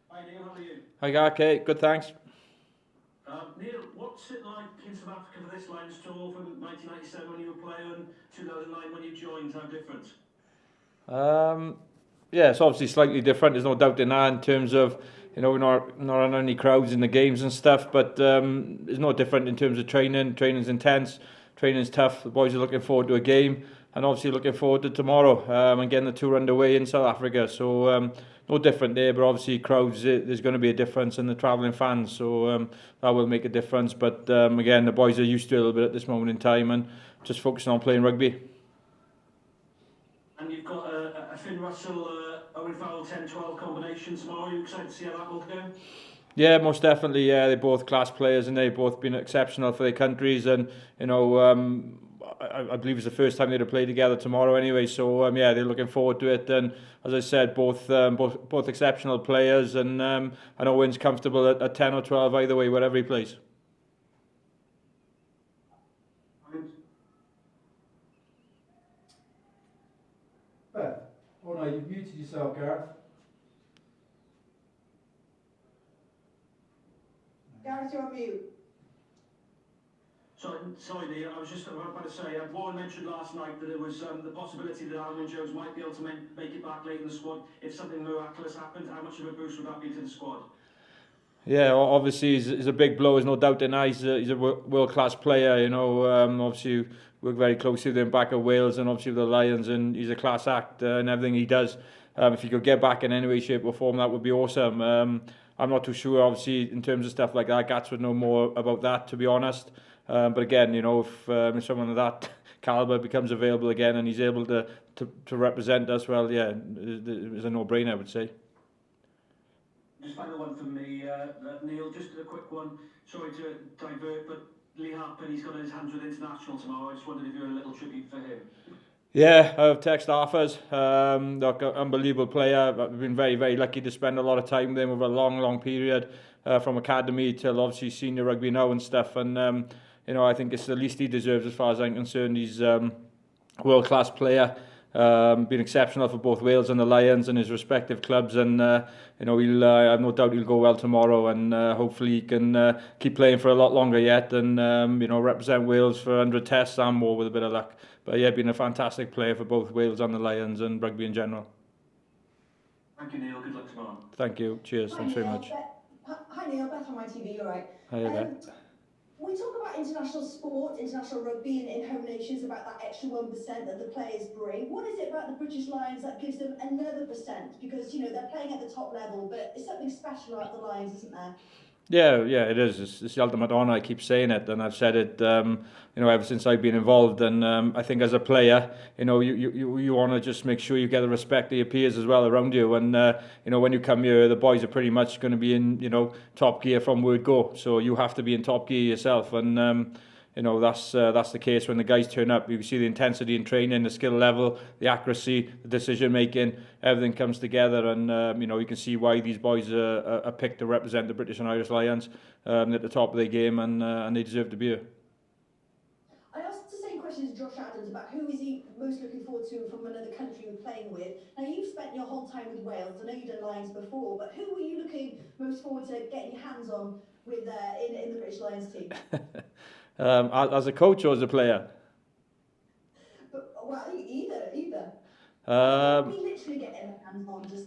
Hi Neil, how are you? Hi, okay, good, thanks. Neil, what's it like in South Africa for this Lions tour from 1997 when you were playing, 2009 when you joined? How different? Um, yeah, it's obviously slightly different. There's no doubt in that in terms of, we're not on any crowds in the games and stuff, but it's no different in terms of training. Training's intense, training's tough. The boys are looking forward to a game, and obviously looking forward to tomorrow and getting the tour underway in South Africa. So no different there, but obviously crowds, there's going to be a difference in the travelling fans, so that will make a difference. But again, the boys are used to it a little bit at this moment in time and just focusing on playing rugby. And you've got a Finn Russell, Owen Farrell 10-12 combination tomorrow. Are you excited to see how that will go? Yeah, most definitely. Yeah, they're both class players and they've both been exceptional for their countries. And I believe it's the first time they'd have played together tomorrow anyway. So yeah, they're looking forward to it. And as I said, both exceptional players. And I know Owen's comfortable at 10 or 12 either way, wherever he plays. Beth, oh no, you've muted yourself, Gareth. Gareth, you're on mute. Sorry, Neil. I was just about to say, Warren mentioned last night that there was the possibility that Alan Jones might be able to make it back late in the squad if something miraculous happened. How much of a boost would that be to the squad? Yeah, obviously he's a big blow. There's no doubt in that. He's a world-class player. Obviously work very closely with him back at Wales and obviously with the Lions, and he's a class act in everything he does. If he could get back in any way, shape or form, that would be awesome. I'm not too sure, obviously, in terms of stuff like that. Gats would know more about that, to be honest. But again, if someone of that caliber becomes available again and he's able to represent us, well, yeah, it's a no-brainer, I would say. Just final one from me, Neil. Just a quick one. Sorry to divert, but Lee Harper, he's got his hands with international tomorrow. I just wondered if you had a little tribute for him. Yeah, I've texted Arthurs. Look, unbelievable player. I've been very, very lucky to spend a lot of time with him over a long, long period, from academy till obviously senior rugby now and stuff. And I think it's the least he deserves as far as I'm concerned. He's a world-class player. Been exceptional for both Wales and the Lions and his respective clubs, and I have no doubt he'll go well tomorrow, and hopefully he can keep playing for a lot longer yet, and represent Wales for 100 tests and more with a bit of luck. But yeah, been a fantastic player for both Wales and the Lions and rugby in general. Thank you, Neil. Good luck tomorrow. Thank you. Cheers. Thanks very much. Hi Neil, Beth on my TV. You're right. Hi there. We talk about international sport, international rugby in home nations, about that extra 1% that the players bring. What is it about the British Lions that gives them another percent? Because, they're playing at the top level, but it's something special about the Lions, isn't there? Yeah, it is. It's the ultimate honour. I keep saying it, and I've said it, ever since I've been involved. And I think as a player, you want to just make sure you get the respect of your peers as well around you. And when you come here, the boys are pretty much going to be in top gear from word go. So you have to be in top gear yourself. And that's the case when the guys turn up. You see the intensity in training, the skill level, the accuracy, the decision making, everything comes together, and you can see why these boys are picked to represent the British and Irish Lions at the top of their game, and they deserve to be here. I asked the same question to Josh Adams about who is he most looking forward to from another country we're playing with. Now, you've spent your whole time with Wales. I know you've done Lions before, but who were you looking most forward to getting your hands on with in the British Lions team? As a coach or as a player? But, well, either. We literally get our hands on just.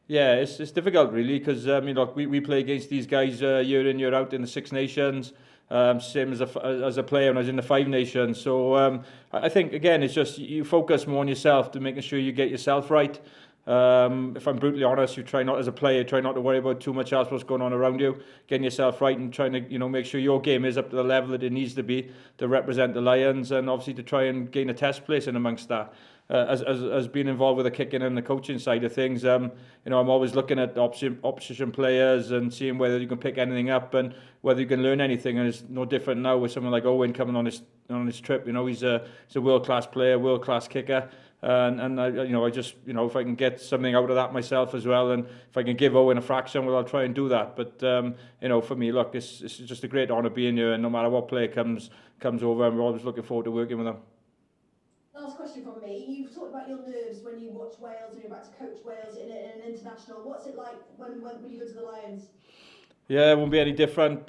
Yeah, it's difficult really, because we play against these guys year in, year out in the Six Nations, same as a player when I was in the Five Nations. So I think again it's just you focus more on yourself to making sure you get yourself right. If I'm brutally honest, you try not, as a player, try not to worry about too much else what's going on around you, getting yourself right and trying to make sure your game is up to the level that it needs to be to represent the Lions, and obviously to try and gain a test place in amongst that. As being involved with the kicking and the coaching side of things, I'm always looking at opposition players and seeing whether you can pick anything up and whether you can learn anything. And it's no different now with someone like Owen coming on his trip. He's a world class player, world class kicker. And I just if I can get something out of that myself as well, and if I can give Owen a fraction, well, I'll try and do that. But for me, look, it's just a great honour being here, and no matter what player comes over, I'm always looking forward to working with them. Last question from me. You've talked about your nerves when you watch Wales and you're about to coach Wales in an international? What's it like when you go to the Lions? Yeah, it won't be any different.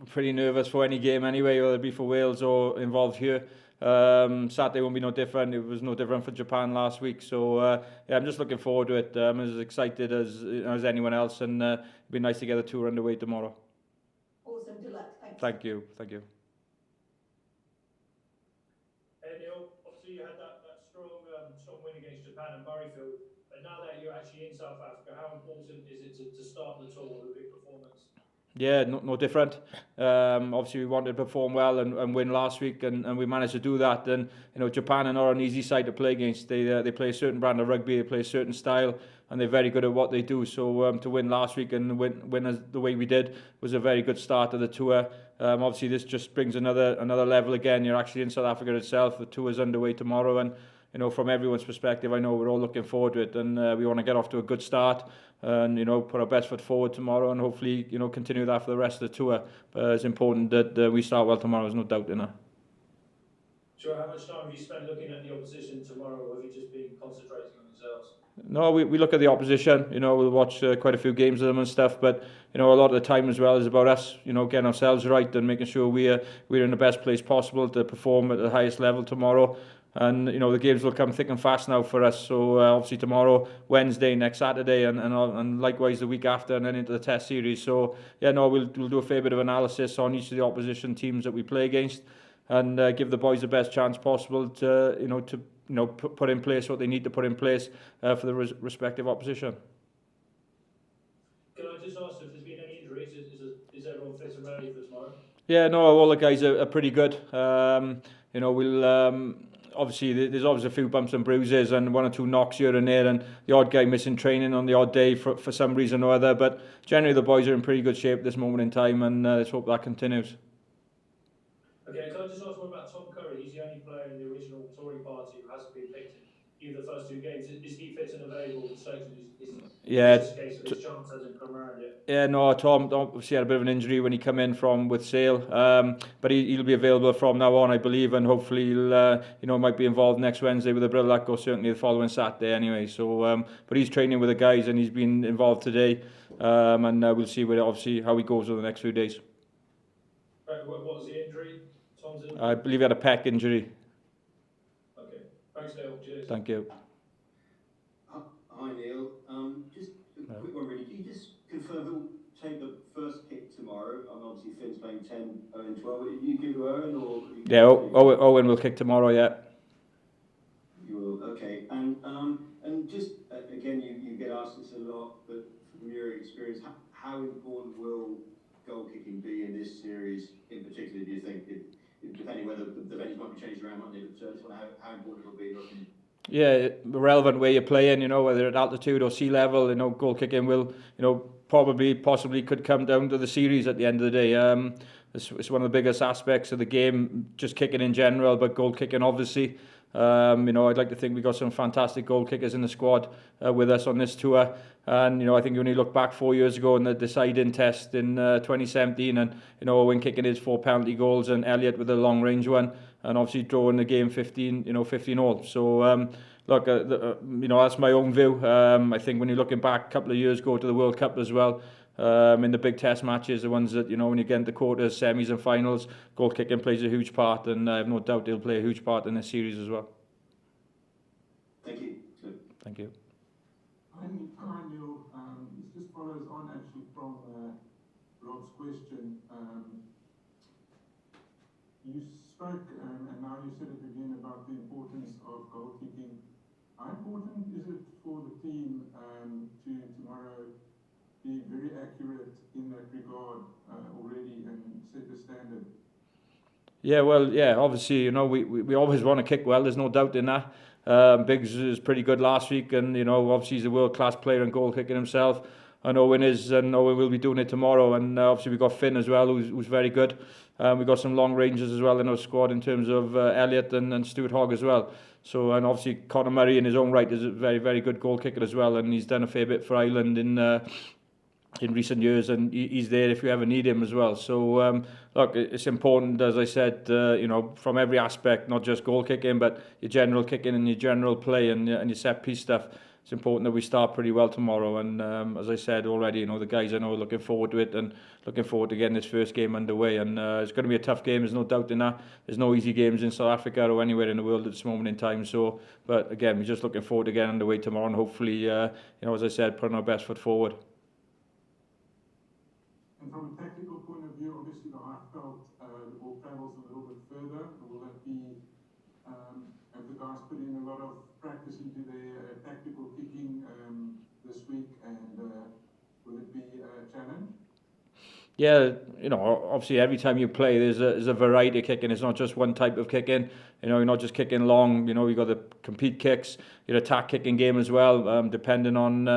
Pretty nervous for any game anyway, whether it be for Wales or involved here. Saturday won't be no different. It was no different for Japan last week. So yeah, I'm just looking forward to it. I'm as excited as anyone else, and it'll be nice to get the tour underway tomorrow. Awesome. Good luck. Thanks. Thank you. Thank you. Hey Neil, obviously you had that strong win against Japan and Murrayfield, but now that you're actually in South Africa, how important is it to start the tour with a big performance? Yeah, no different. Obviously, we wanted to perform well and win last week, and we managed to do that. And Japan are not an easy side to play against. They play a certain brand of rugby, they play a certain style, and they're very good at what they do. So to win last week and win the way we did was a very good start to the tour. Obviously, this just brings another level again. You're actually in South Africa itself. The tour is underway tomorrow, and from everyone's perspective, I know we're all looking forward to it, and we want to get off to a good start and put our best foot forward tomorrow, and hopefully continue that for the rest of the tour. But it's important that we start well tomorrow. There's no doubt in that. Sure. How much time have you spent looking at the opposition tomorrow, or have you just been concentrating on yourselves? No, we look at the opposition. We'll watch quite a few games of them and stuff. But a lot of the time as well is about us. Getting ourselves right and making sure we're in the best place possible to perform at the highest level tomorrow. And the games will come thick and fast now for us. So obviously tomorrow, Wednesday, next Saturday, and likewise the week after, and then into the Test series. So yeah, no, we'll do a fair bit of analysis on each of the opposition teams that we play against, and give the boys the best chance possible to put in place what they need to put in place for the respective opposition. Can I just ask if there's been any injuries? Is everyone fit and ready for tomorrow? Yeah, no, all the guys are pretty good. We'll. Obviously, there's always a few bumps and bruises and one or two knocks here and there, and the odd guy missing training on the odd day for some reason or other. But generally, the boys are in pretty good shape at this moment in time, and let's hope that continues. Okay, can I just ask one about Tom Curry? He's the only player in the original touring party who hasn't been picked in either the first two games. Is he fit and available for selection? Yeah. Is this a case of his chance hasn't come around yet? Yeah, no, Tom obviously had a bit of an injury when he came in with Sale, but he'll be available from now on, I believe, and hopefully he'll might be involved next Wednesday with a bit of luck, or certainly the following Saturday anyway. So, but he's training with the guys and he's been involved today, and we'll see how he goes over the next few days. Right, what was the injury? Tom's injury? I believe he had a pec injury. Okay, thanks Dale. Cheers. Thank you. Hi Neil, just a quick one really. Can you just confirm who will take the first kick tomorrow? Obviously Finn's playing 10, Owen 12. Are you give to Owen or? Yeah, Owen will kick tomorrow. Yeah. You will. Okay, and just again, you get asked this a lot, but from your experience, how important will goal kicking be in this series in particular? Do you think, depending whether the venues might be changed around, might they? But just how important it will be in your opinion? Yeah, relevant where you're playing, whether at altitude or sea level, goal kicking will, possibly could come down to the series at the end of the day. It's one of the biggest aspects of the game, just kicking in general, but goal kicking obviously. I'd like to think we got some fantastic goal kickers in the squad with us on this tour. And, I think when you look back 4 years ago in the deciding test in 2017, and, when kicking his 4 penalty goals and Elliott with a long range one, and obviously drawing the game 15 all. So, look, that's my own view. I think when you're looking back a couple of years ago to the World Cup as well, in the big test matches, the ones that, when you get into quarters, semis and finals, goal kicking plays a huge part, and I have no doubt he'll play a huge part in this series as well. Thank you. Thank you. Hi Neil, this just follows on actually from Rob's question. You spoke, and now you said it again, about the importance of goal kicking. How important is it for the team to tomorrow be very accurate in that regard already and set the standard? Yeah, well, obviously, we always want to kick well, there's no doubt in that. Biggs is pretty good last week, and, obviously he's a world-class player and goal kicking himself. And Owen is, and Owen will be doing it tomorrow. And obviously we've got Finn as well, who's very good. We've got some long rangers as well in our squad in terms of Elliott and Stuart Hogg as well. So, and obviously Conor Murray in his own right is a very, very good goal kicker as well, and he's done a fair bit for Ireland in in recent years, and he's there if you ever need him as well. So look, it's important, as I said, from every aspect, not just goal kicking, but your general kicking and your general play and your set piece stuff. It's important that we start pretty well tomorrow, and as I said already, the guys I know are looking forward to it and looking forward to getting this first game underway. And it's going to be a tough game, there's no doubt in that. There's no easy games in South Africa or anywhere in the world at this moment in time. So, but again, we're just looking forward to getting underway tomorrow, and hopefully, as I said, putting our best foot forward. And from a tactical point of view, obviously the half felt the ball travels a little bit further. Will that be, have the guys put in a lot of practice into their tactical kicking this week, and will it be a challenge? Yeah, obviously every time you play, there's a variety of kicking. It's not just one type of kicking. You're not just kicking long. You've got the compete kicks, your attack kicking game as well, depending on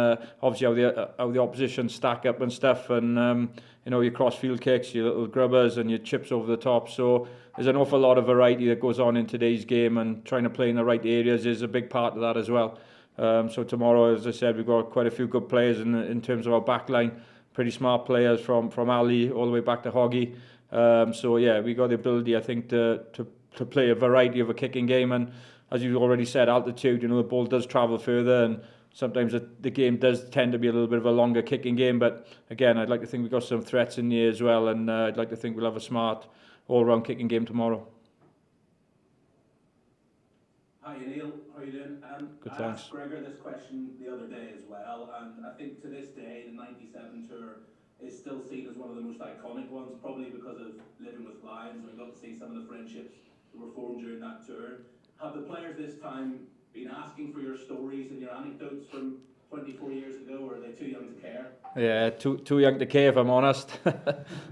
obviously how the opposition stack up and stuff, and your cross field kicks, your little grubbers, and your chips over the top. So there's an awful lot of variety that goes on in today's game, and trying to play in the right areas is a big part of that as well. So tomorrow, as I said, we've got quite a few good players in terms of our back line. Pretty smart players from Ali all the way back to Hoggy. So yeah, we got the ability, I think, to play a variety of a kicking game. And as you already said, altitude, the ball does travel further, and sometimes the game does tend to be a little bit of a longer kicking game. But again, I'd like to think we've got some threats in there as well, and I'd like to think we'll have a smart all-round kicking game tomorrow. Hi Neil, how are you doing? Good, I thanks. asked Gregor this question the other day as well, and I think to this day the 97 tour is still seen as one of the most iconic ones, probably because of living with Lions, and we got to see some of the friendships that were formed during that tour. Have the players this time been asking for your stories and your anecdotes from 24 years ago, or are they too young to care? Yeah, too young to care, if I'm honest.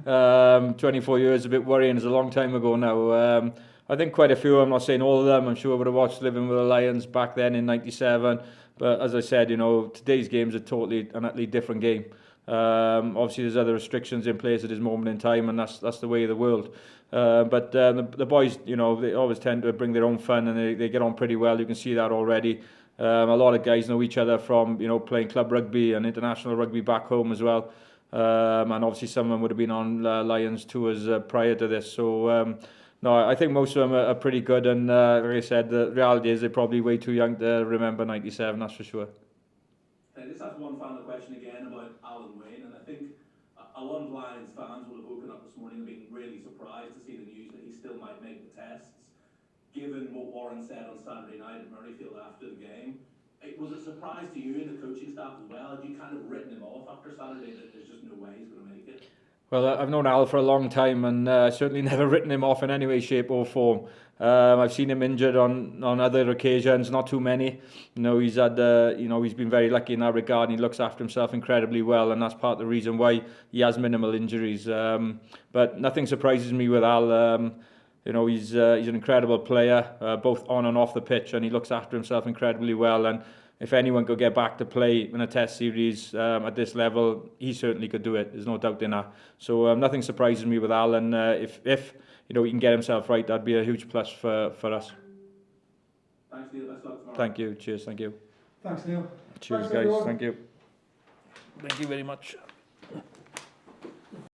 24 years is a bit worrying. It's a long time ago now. I think quite a few, I'm not saying all of them, I'm sure I would have watched Living with the Lions back then in 97. But as I said, today's game's a totally and utterly different game. Obviously, there's other restrictions in place at this moment in time, and that's the way of the world. But the boys, they always tend to bring their own fun, and they get on pretty well. You can see that already. A lot of guys know each other from, playing club rugby and international rugby back home as well. And obviously some of them would have been on Lions tours prior to this. So, no, I think most of them are pretty good, and like I said, the reality is they're probably way too young to remember 97, that's for sure. Can I just ask one final question again about Alan Wayne? And I think a lot of Lions fans will have woken up this morning and been really surprised to see the news that he still might make the tests, given what Warren said on Saturday night at Murrayfield after the game. Was it a surprise to you and the coaching staff as well? Had you kind of written him off after Saturday that there's just no way he's going to make it? Well, I've known Al for a long time, and certainly never written him off in any way, shape or form. I've seen him injured on other occasions, not too many. He's had, he's been very lucky in that regard, and he looks after himself incredibly well, and that's part of the reason why he has minimal injuries. But nothing surprises me with Al. He's an incredible player, both on and off the pitch, and he looks after himself incredibly well. And if anyone could get back to play in a test series at this level, he certainly could do it. There's no doubt in that. So nothing surprises me with Al, and if he can get himself right, that'd be a huge plus for us. Thanks, Neil. Best luck tomorrow. Thank you. Cheers. Thank you. Thanks, Neil. Cheers, Thanks, guys. everyone. Thank you. Thank you very much.